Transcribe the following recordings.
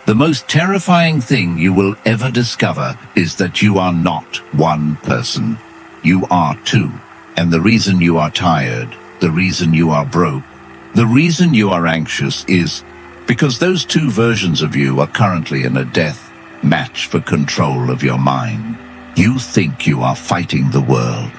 The most terrifying thing you will ever discover is that you are not one person. You are two. And the reason you are tired, the reason you are broke, the reason you are anxious is because those two versions of you are currently in a death match for control of your mind. You think you are fighting the world.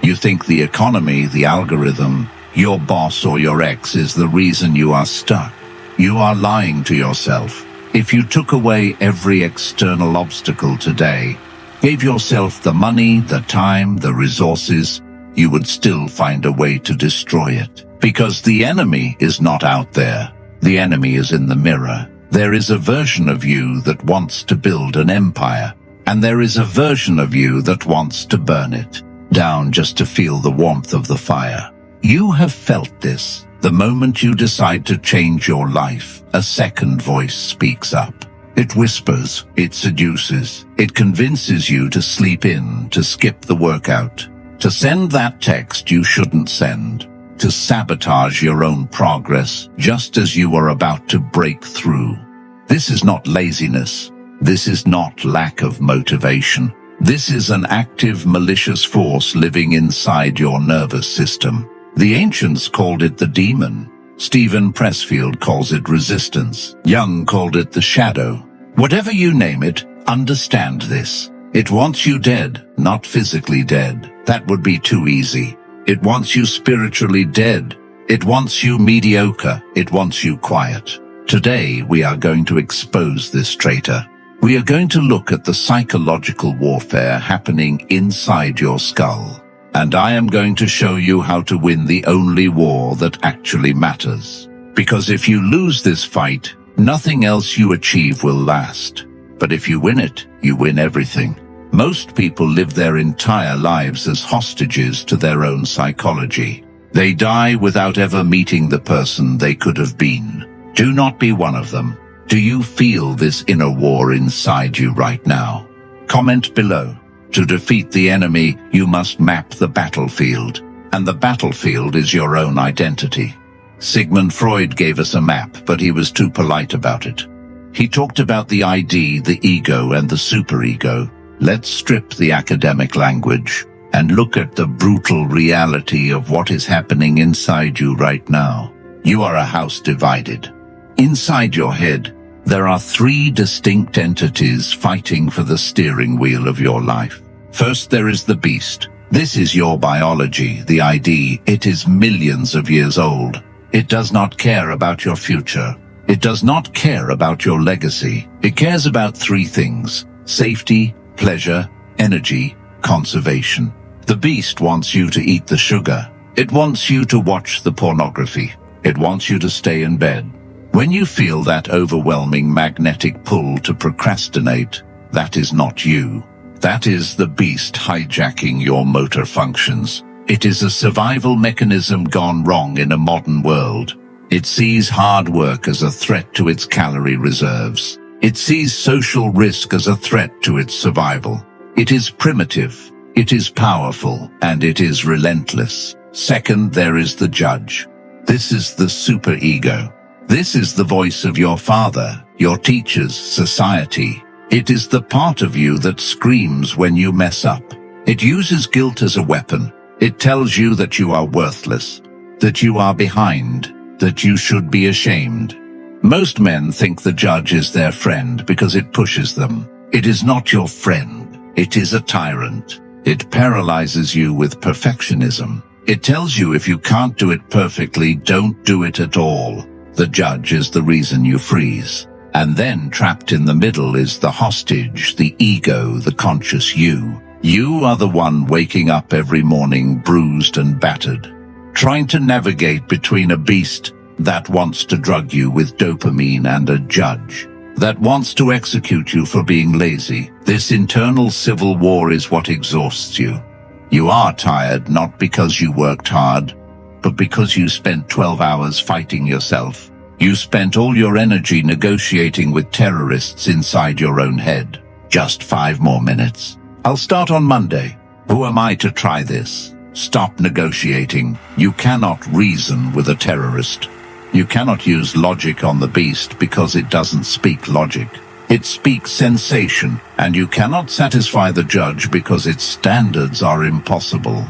You think the economy, the algorithm, your boss or your ex is the reason you are stuck. You are lying to yourself. If you took away every external obstacle today, gave yourself the money, the time, the resources, you would still find a way to destroy it. Because the enemy is not out there. The enemy is in the mirror. There is a version of you that wants to build an empire, and there is a version of you that wants to burn it down just to feel the warmth of the fire. You have felt this. The moment you decide to change your life, a second voice speaks up. It whispers, it seduces, it convinces you to sleep in, to skip the workout, to send that text you shouldn't send, to sabotage your own progress just as you are about to break through. This is not laziness. This is not lack of motivation. This is an active, malicious force living inside your nervous system. The ancients called it the demon. Stephen Pressfield calls it resistance. Jung called it the shadow. Whatever you name it, understand this. It wants you dead, not physically dead. That would be too easy. It wants you spiritually dead. It wants you mediocre. It wants you quiet. Today, we are going to expose this traitor. We are going to look at the psychological warfare happening inside your skull. And I am going to show you how to win the only war that actually matters. Because if you lose this fight, nothing else you achieve will last. But if you win it, you win everything. Most people live their entire lives as hostages to their own psychology. They die without ever meeting the person they could have been. Do not be one of them. Do you feel this inner war inside you right now? Comment below. To defeat the enemy, you must map the battlefield. And the battlefield is your own identity. Sigmund Freud gave us a map, but he was too polite about it. He talked about the ID, the ego, and the superego. Let's strip the academic language and look at the brutal reality of what is happening inside you right now. You are a house divided. Inside your head, there are three distinct entities fighting for the steering wheel of your life. First, there is the beast. This is your biology, the ID. It is millions of years old. It does not care about your future. It does not care about your legacy. It cares about three things: safety, pleasure, energy, conservation. The beast wants you to eat the sugar. It wants you to watch the pornography. It wants you to stay in bed. When you feel that overwhelming magnetic pull to procrastinate, that is not you. That is the beast hijacking your motor functions. It is a survival mechanism gone wrong in a modern world. It sees hard work as a threat to its calorie reserves. It sees social risk as a threat to its survival. It is primitive, it is powerful, and it is relentless. Second, there is the judge. This is the superego. This is the voice of your father, your teachers, society. It is the part of you that screams when you mess up. It uses guilt as a weapon. It tells you that you are worthless, that you are behind, that you should be ashamed. Most men think the judge is their friend because it pushes them. It is not your friend. It is a tyrant. It paralyzes you with perfectionism. It tells you if you can't do it perfectly, don't do it at all. The judge is the reason you freeze. And then trapped in the middle is the hostage, the ego, the conscious you. You are the one waking up every morning bruised and battered, trying to navigate between a beast that wants to drug you with dopamine and a judge that wants to execute you for being lazy. This internal civil war is what exhausts you. You are tired not because you worked hard, but because you spent 12 hours fighting yourself. You spent all your energy negotiating with terrorists inside your own head. Just 5 more minutes. I'll start on Monday. Who am I to try this? Stop negotiating. You cannot reason with a terrorist. You cannot use logic on the beast because it doesn't speak logic. It speaks sensation, and you cannot satisfy the judge because its standards are impossible.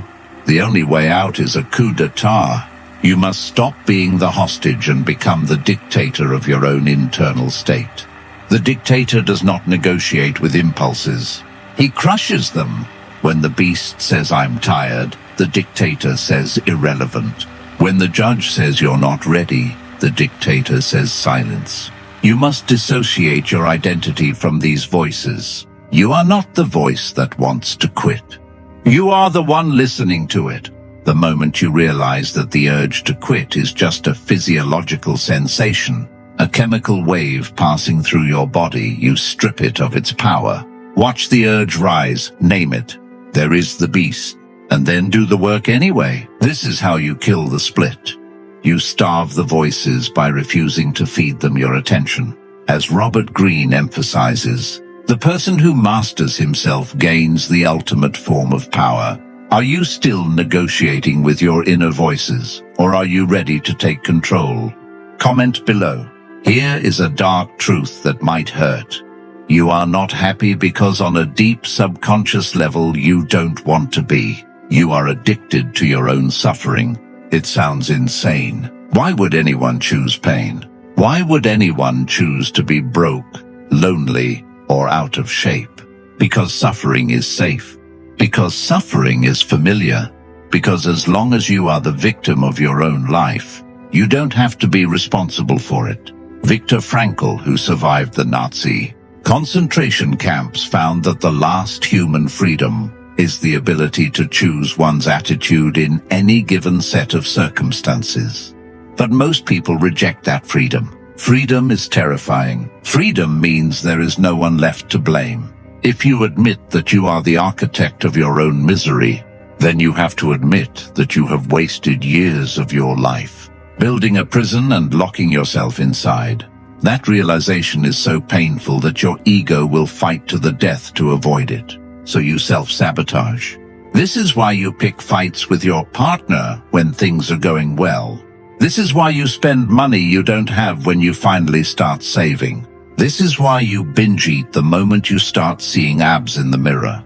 The only way out is a coup d'etat. You must stop being the hostage and become the dictator of your own internal state. The dictator does not negotiate with impulses. He crushes them. When the beast says, "I'm tired," the dictator says, "Irrelevant." When the judge says you're not ready, the dictator says silence. You must dissociate your identity from these voices. You are not the voice that wants to quit. You are the one listening to it. The moment you realize that the urge to quit is just a physiological sensation, a chemical wave passing through your body, you strip it of its power. Watch the urge rise, name it. There is the beast. And then do the work anyway. This is how you kill the split. You starve the voices by refusing to feed them your attention. As Robert Greene emphasizes, the person who masters himself gains the ultimate form of power. Are you still negotiating with your inner voices, or are you ready to take control? Comment below. Here is a dark truth that might hurt. You are not happy because on a deep subconscious level you don't want to be. You are addicted to your own suffering. It sounds insane. Why would anyone choose pain? Why would anyone choose to be broke, lonely, or out of shape? Because suffering is safe. Because suffering is familiar. Because as long as you are the victim of your own life, you don't have to be responsible for it. Viktor Frankl, who survived the Nazi concentration camps, found that the last human freedom is the ability to choose one's attitude in any given set of circumstances. But most people reject that freedom. Freedom is terrifying. Freedom means there is no one left to blame. If you admit that you are the architect of your own misery, then you have to admit that you have wasted years of your life, building a prison and locking yourself inside. That realization is so painful that your ego will fight to the death to avoid it. So you self-sabotage. This is why you pick fights with your partner when things are going well. This is why you spend money you don't have when you finally start saving. This is why you binge eat the moment you start seeing abs in the mirror.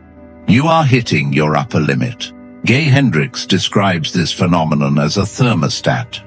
You are hitting your upper limit. Gay Hendricks describes this phenomenon as a thermostat.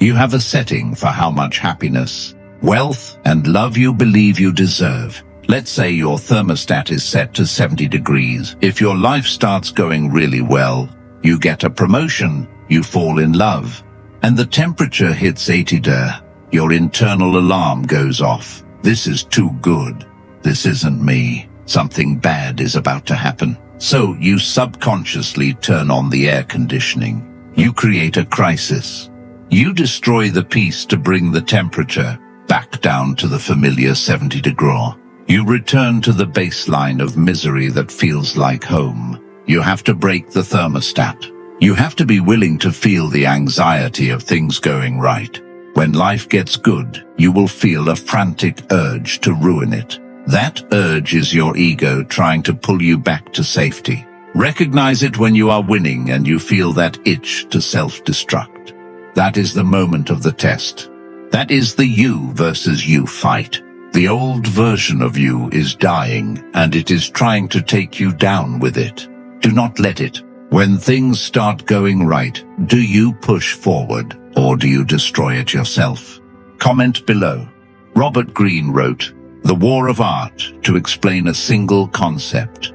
You have a setting for how much happiness, wealth, and love you believe you deserve. Let's say your thermostat is set to 70 degrees. If your life starts going really well, you get a promotion, you fall in love, and the temperature hits 80 degrees. Your internal alarm goes off. This is too good. This isn't me. Something bad is about to happen. So you subconsciously turn on the air conditioning. You create a crisis. You destroy the peace to bring the temperature back down to the familiar 70 degrees. You return to the baseline of misery that feels like home. You have to break the thermostat. You have to be willing to feel the anxiety of things going right. When life gets good, you will feel a frantic urge to ruin it. That urge is your ego trying to pull you back to safety. Recognize it when you are winning and you feel that itch to self-destruct. That is the moment of the test. That is the you versus you fight. The old version of you is dying, and it is trying to take you down with it. Do not let it. When things start going right, do you push forward, or do you destroy it yourself? Comment below. Robert Greene wrote, "The War of Art," to explain a single concept.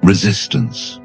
Resistance.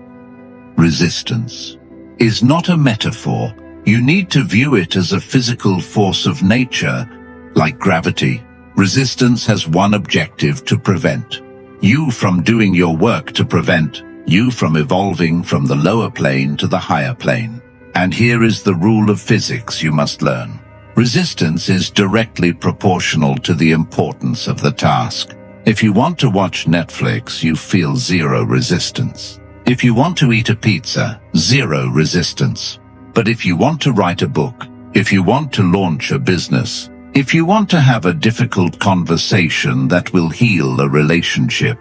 Resistance is not a metaphor. You need to view it as a physical force of nature, like gravity. Resistance has one objective: to prevent you from doing your work, to prevent you from evolving from the lower plane to the higher plane. And here is the rule of physics you must learn. Resistance is directly proportional to the importance of the task. If you want to watch Netflix, you feel zero resistance. If you want to eat a pizza, zero resistance. But if you want to write a book, if you want to launch a business, if you want to have a difficult conversation that will heal a relationship,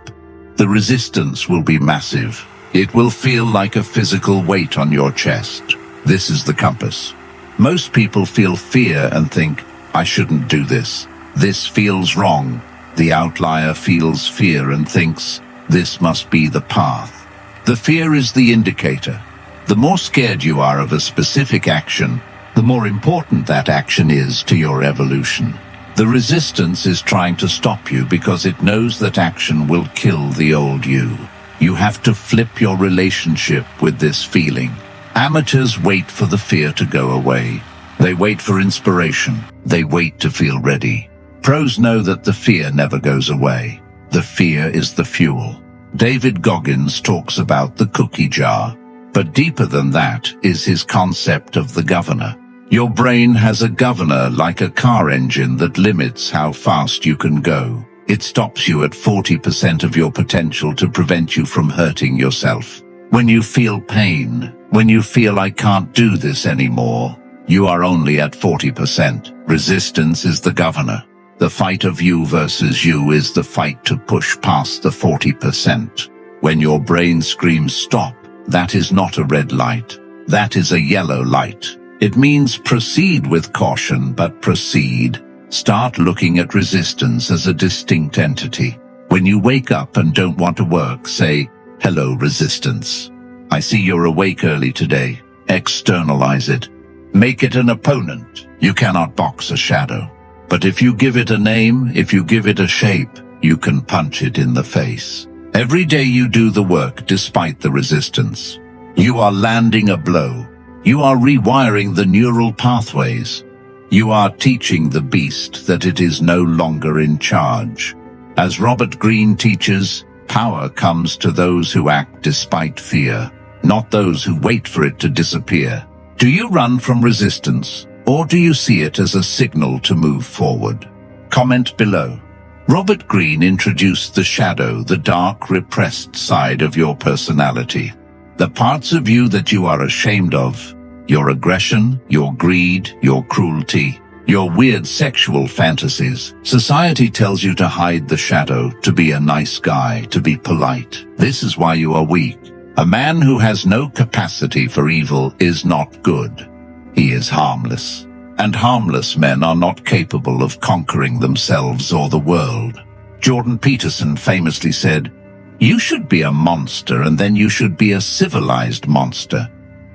the resistance will be massive. It will feel like a physical weight on your chest. This is the compass. Most people feel fear and think, I shouldn't do this. This feels wrong. The outlier feels fear and thinks, this must be the path. The fear is the indicator. The more scared you are of a specific action, the more important that action is to your evolution. The resistance is trying to stop you because it knows that action will kill the old you. You have to flip your relationship with this feeling. Amateurs wait for the fear to go away. They wait for inspiration. They wait to feel ready. Pros know that the fear never goes away. The fear is the fuel. David Goggins talks about the cookie jar, but deeper than that is his concept of the governor. Your brain has a governor like a car engine that limits how fast you can go. It stops you at 40% of your potential to prevent you from hurting yourself. When you feel pain, when you feel I can't do this anymore, you are only at 40%. Resistance is the governor. The fight of you versus you is the fight to push past the 40%. When your brain screams stop, that is not a red light. That is a yellow light. It means proceed with caution, but proceed. Start looking at resistance as a distinct entity. When you wake up and don't want to work, say, hello, resistance. I see you're awake early today. Externalize it. Make it an opponent. You cannot box a shadow. But if you give it a name, if you give it a shape, you can punch it in the face. Every day you do the work despite the resistance. You are landing a blow. You are rewiring the neural pathways. You are teaching the beast that it is no longer in charge. As Robert Greene teaches, power comes to those who act despite fear, not those who wait for it to disappear. Do you run from resistance, or do you see it as a signal to move forward? Comment below. Robert Greene introduced the shadow, the dark, repressed side of your personality. The parts of you that you are ashamed of, your aggression, your greed, your cruelty, your weird sexual fantasies. Society tells you to hide the shadow, to be a nice guy, to be polite. This is why you are weak. A man who has no capacity for evil is not good. He is harmless. And harmless men are not capable of conquering themselves or the world. Jordan Peterson famously said, "You should be a monster and then you should be a civilized monster."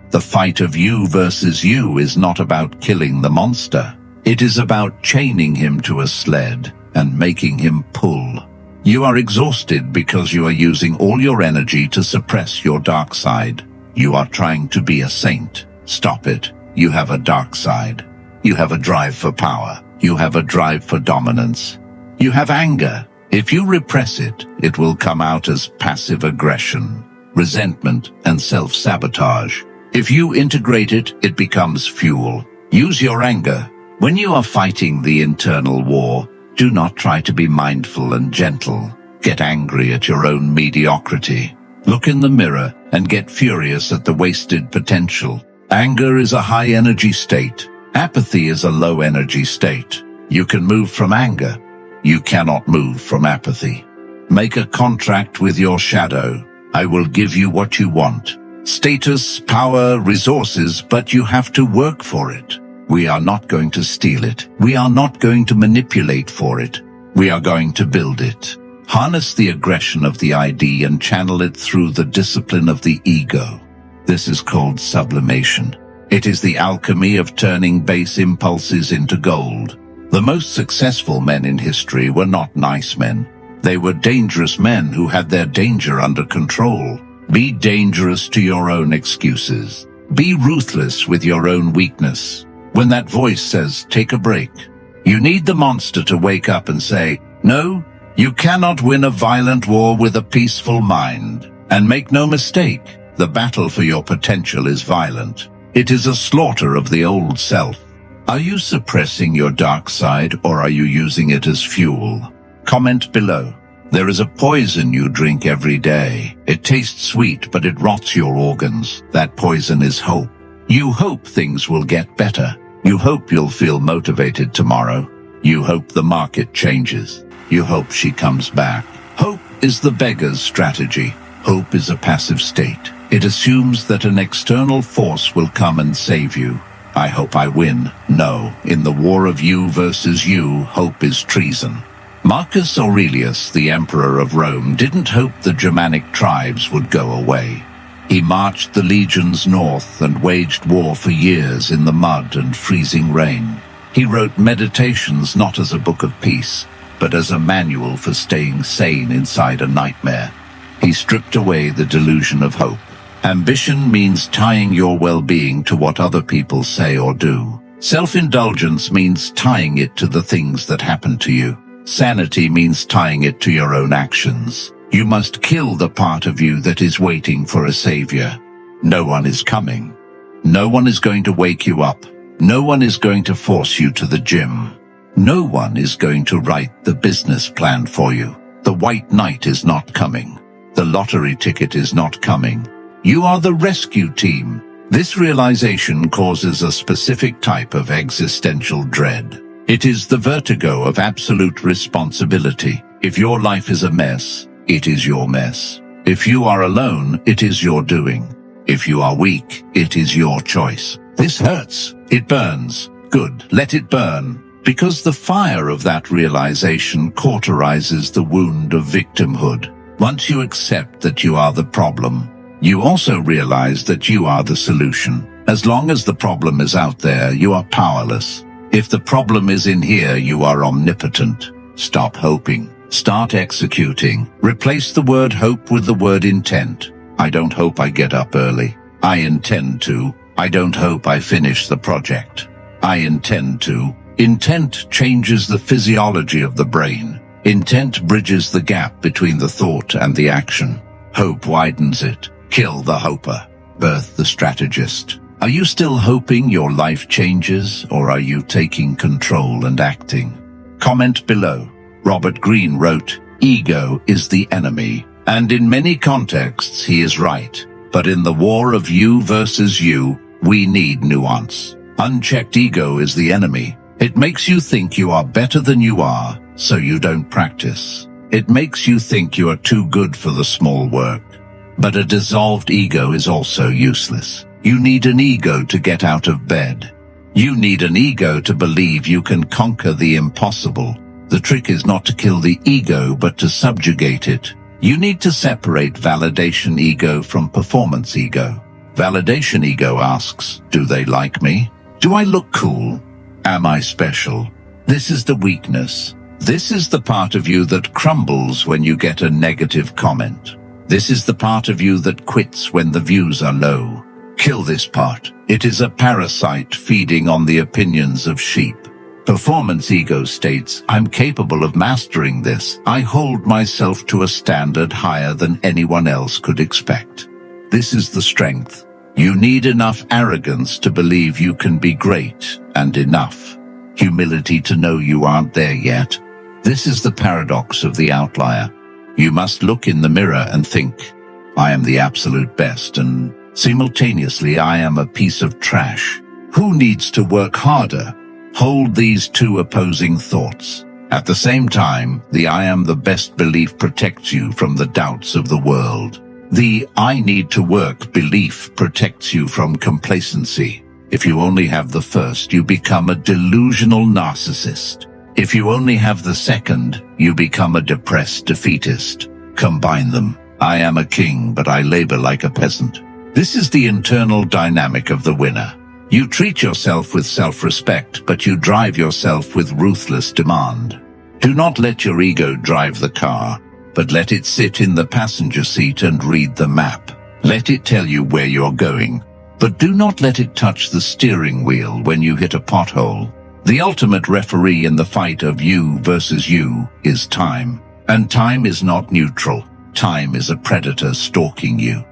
The fight of you versus you is not about killing the monster. It is about chaining him to a sled and making him pull. You are exhausted because you are using all your energy to suppress your dark side. You are trying to be a saint. Stop it. You have a dark side. You have a drive for power. You have a drive for dominance. You have anger. If you repress it, it will come out as passive aggression, resentment, and self-sabotage. If you integrate it, it becomes fuel. Use your anger. When you are fighting the internal war, do not try to be mindful and gentle. Get angry at your own mediocrity. Look in the mirror and get furious at the wasted potential. Anger is a high-energy state. Apathy is a low-energy state. You can move from anger. You cannot move from apathy. Make a contract with your shadow. I will give you what you want. Status, power, resources, but you have to work for it. We are not going to steal it. We are not going to manipulate for it. We are going to build it. Harness the aggression of the ID and channel it through the discipline of the ego. This is called sublimation. It is the alchemy of turning base impulses into gold. The most successful men in history were not nice men. They were dangerous men who had their danger under control. Be dangerous to your own excuses. Be ruthless with your own weakness. When that voice says, take a break, you need the monster to wake up and say, no, you cannot win a violent war with a peaceful mind. And make no mistake, the battle for your potential is violent. It is a slaughter of the old self. Are you suppressing your dark side or are you using it as fuel? Comment below. There is a poison you drink every day. It tastes sweet, but it rots your organs. That poison is hope. You hope things will get better. You hope you'll feel motivated tomorrow. You hope the market changes. You hope she comes back. Hope is the beggar's strategy. Hope is a passive state. It assumes that an external force will come and save you. I hope I win. No, in the war of you versus you, hope is treason. Marcus Aurelius, the emperor of Rome, didn't hope the Germanic tribes would go away. He marched the legions north and waged war for years in the mud and freezing rain. He wrote Meditations not as a book of peace, but as a manual for staying sane inside a nightmare. He stripped away the delusion of hope. Ambition means tying your well-being to what other people say or do. Self-indulgence means tying it to the things that happen to you. Sanity means tying it to your own actions. You must kill the part of you that is waiting for a savior. No one is coming. No one is going to wake you up. No one is going to force you to the gym. No one is going to write the business plan for you. The white knight is not coming. The lottery ticket is not coming. You are the rescue team. This realization causes a specific type of existential dread. It is the vertigo of absolute responsibility. If your life is a mess, it is your mess. If you are alone, it is your doing. If you are weak, it is your choice. This hurts. It burns. Good, let it burn. Because the fire of that realization cauterizes the wound of victimhood. Once you accept that you are the problem, you also realize that you are the solution. As long as the problem is out there, you are powerless. If the problem is in here, you are omnipotent. Stop hoping. Start executing. Replace the word hope with the word intent. I don't hope I get up early. I intend to. I don't hope I finish the project. I intend to. Intent changes the physiology of the brain. Intent bridges the gap between the thought and the action. Hope widens it. Kill the hoper. Birth the strategist. Are you still hoping your life changes, or are you taking control and acting? Comment below. Robert Greene wrote, "Ego is the enemy." And in many contexts, he is right. But in the war of you versus you, we need nuance. Unchecked ego is the enemy. It makes you think you are better than you are, so you don't practice. It makes you think you are too good for the small work. But a dissolved ego is also useless. You need an ego to get out of bed. You need an ego to believe you can conquer the impossible. The trick is not to kill the ego, but to subjugate it. You need to separate validation ego from performance ego. Validation ego asks, do they like me? Do I look cool? Am I special? This is the weakness. This is the part of you that crumbles when you get a negative comment. This is the part of you that quits when the views are low. Kill this part. It is a parasite feeding on the opinions of sheep. Performance ego states, I'm capable of mastering this. I hold myself to a standard higher than anyone else could expect. This is the strength. You need enough arrogance to believe you can be great, and enough humility to know you aren't there yet. This is the paradox of the outlier. You must look in the mirror and think, I am the absolute best, and simultaneously I am a piece of trash. Who needs to work harder? Hold these two opposing thoughts. At the same time, the I am the best belief protects you from the doubts of the world. The I need to work belief protects you from complacency. If you only have the first, you become a delusional narcissist. If you only have the second, you become a depressed defeatist. Combine them. I am a king, but I labor like a peasant. This is the internal dynamic of the winner. You treat yourself with self-respect, but you drive yourself with ruthless demand. Do not let your ego drive the car, but let it sit in the passenger seat and read the map. Let it tell you where you're going, but do not let it touch the steering wheel when you hit a pothole. The ultimate referee in the fight of you versus you is time. And time is not neutral. Time is a predator stalking you.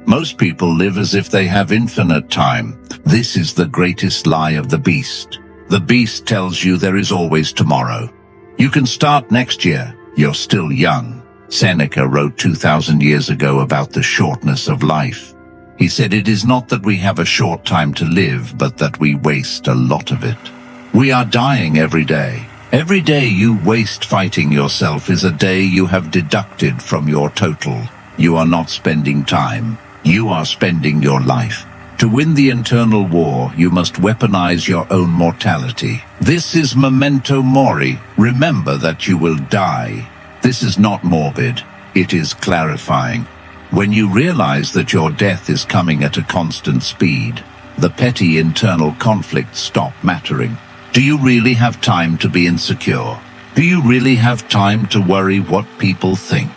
Most people live as if they have infinite time. This is the greatest lie of the beast. The beast tells you there is always tomorrow. You can start next year. You're still young. Seneca wrote 2,000 years ago about the shortness of life. He said it is not that we have a short time to live, but that we waste a lot of it. We are dying every day. Every day you waste fighting yourself is a day you have deducted from your total. You are not spending time. You are spending your life. To win the internal war, you must weaponize your own mortality. This is memento mori. Remember that you will die. This is not morbid. It is clarifying. When you realize that your death is coming at a constant speed, the petty internal conflicts stop mattering. Do you really have time to be insecure? Do you really have time to worry what people think?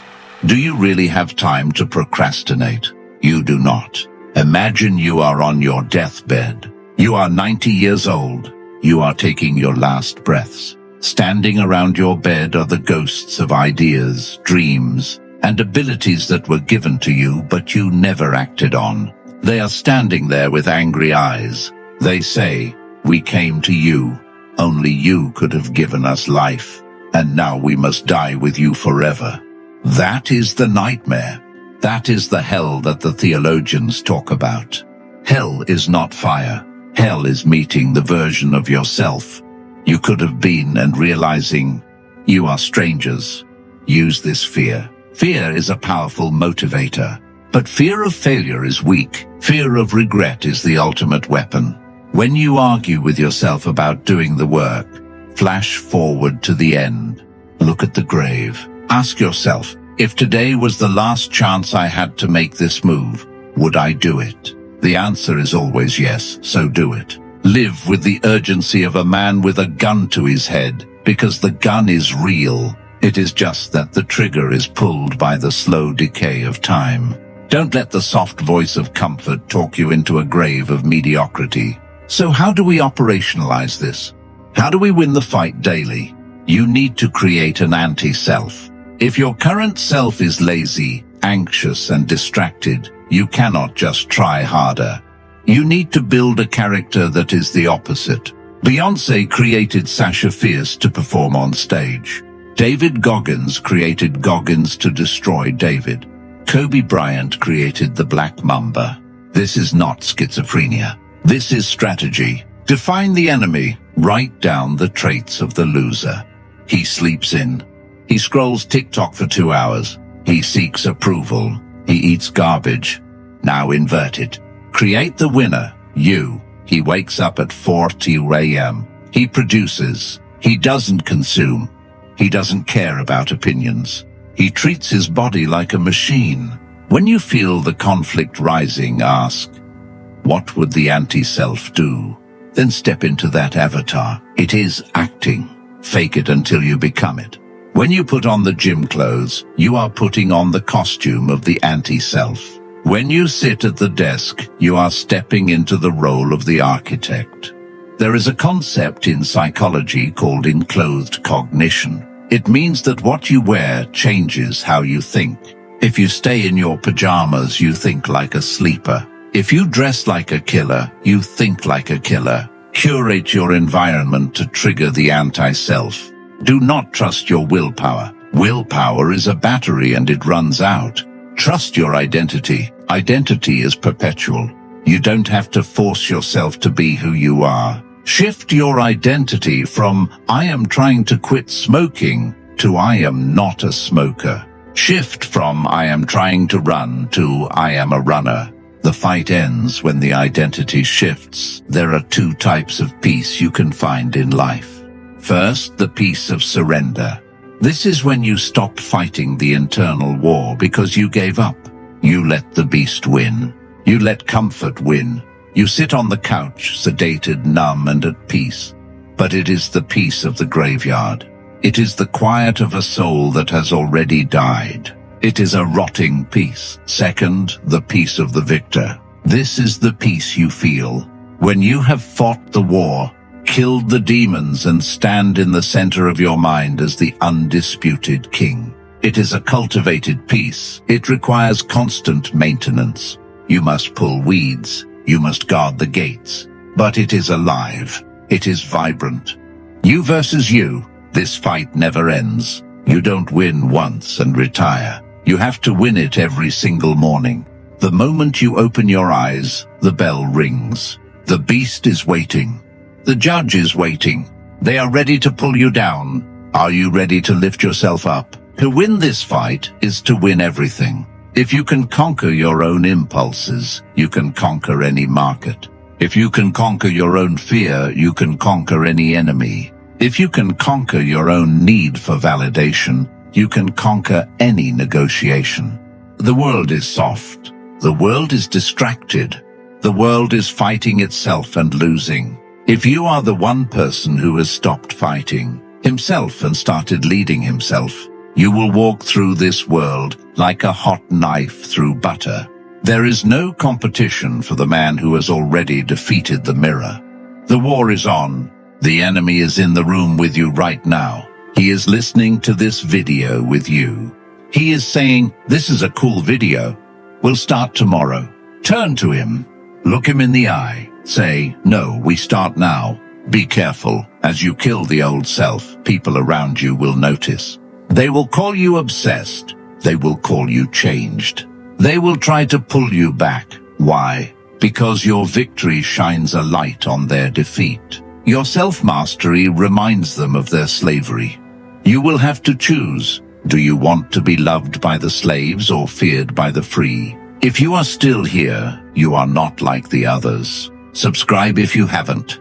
Do you really have time to procrastinate? You do not. Imagine you are on your deathbed. You are 90 years old. You are taking your last breaths. Standing around your bed are the ghosts of ideas, dreams, and abilities that were given to you but you never acted on. They are standing there with angry eyes. They say, "We came to you. Only you could have given us life, and now we must die with you forever." That is the nightmare. That is the hell that the theologians talk about. Hell is not fire. Hell is meeting the version of yourself you could have been and realizing you are strangers. Use this fear. Fear is a powerful motivator, but fear of failure is weak. Fear of regret is the ultimate weapon. When you argue with yourself about doing the work, flash forward to the end. Look at the grave. Ask yourself, if today was the last chance I had to make this move, would I do it? The answer is always yes, so do it. Live with the urgency of a man with a gun to his head, because the gun is real. It is just that the trigger is pulled by the slow decay of time. Don't let the soft voice of comfort talk you into a grave of mediocrity. So how do we operationalize this? How do we win the fight daily? You need to create an anti-self. If your current self is lazy, anxious, and distracted, you cannot just try harder. You need to build a character that is the opposite. Beyoncé created Sasha Fierce to perform on stage. David Goggins created Goggins to destroy David. Kobe Bryant created the Black Mamba. This is not schizophrenia. This is strategy. Define the enemy. Write down the traits of the loser. He sleeps in. He scrolls TikTok for 2 hours. He seeks approval. He eats garbage. Now invert it. Create the winner, you. He wakes up at 4:02 a.m. He produces. He doesn't consume. He doesn't care about opinions. He treats his body like a machine. When you feel the conflict rising, ask, what would the anti-self do? Then step into that avatar. It is acting. Fake it until you become it. When you put on the gym clothes, you are putting on the costume of the anti-self. When you sit at the desk, you are stepping into the role of the architect. There is a concept in psychology called enclothed cognition. It means that what you wear changes how you think. If you stay in your pajamas, you think like a sleeper. If you dress like a killer, you think like a killer. Curate your environment to trigger the anti-self. Do not trust your willpower. Willpower is a battery and it runs out. Trust your identity. Identity is perpetual. You don't have to force yourself to be who you are. Shift your identity from "I am trying to quit smoking" to "I am not a smoker." Shift from "I am trying to run" to "I am a runner." The fight ends when the identity shifts. There are 2 types of peace you can find in life. First, the peace of surrender. This is when you stop fighting the internal war because you gave up. You let the beast win. You let comfort win. You sit on the couch, sedated, numb, and at peace. But it is the peace of the graveyard. It is the quiet of a soul that has already died. It is a rotting peace. Second, the peace of the victor. This is the peace you feel when you have fought the war, killed the demons, and stand in the center of your mind as the undisputed king. It is a cultivated peace. It requires constant maintenance. You must pull weeds. You must guard the gates. But it is alive. It is vibrant. You versus you. This fight never ends. You don't win once and retire. You have to win it every single morning. The moment you open your eyes, the bell rings. The beast is waiting. The judge is waiting. They are ready to pull you down. Are you ready to lift yourself up? To win this fight is to win everything. If you can conquer your own impulses, you can conquer any market. If you can conquer your own fear, you can conquer any enemy. If you can conquer your own need for validation, you can conquer any negotiation. The world is soft. The world is distracted. The world is fighting itself and losing. If you are the one person who has stopped fighting himself and started leading himself, you will walk through this world like a hot knife through butter. There is no competition for the man who has already defeated the mirror. The war is on. The enemy is in the room with you right now. He is listening to this video with you. He is saying, "This is a cool video. We'll start tomorrow." Turn to him. Look him in the eye. Say, "No, we start now." Be careful. As you kill the old self, people around you will notice. They will call you obsessed. They will call you changed. They will try to pull you back. Why? Because your victory shines a light on their defeat. Your self-mastery reminds them of their slavery. You will have to choose. Do you want to be loved by the slaves or feared by the free? If you are still here, you are not like the others. Subscribe if you haven't.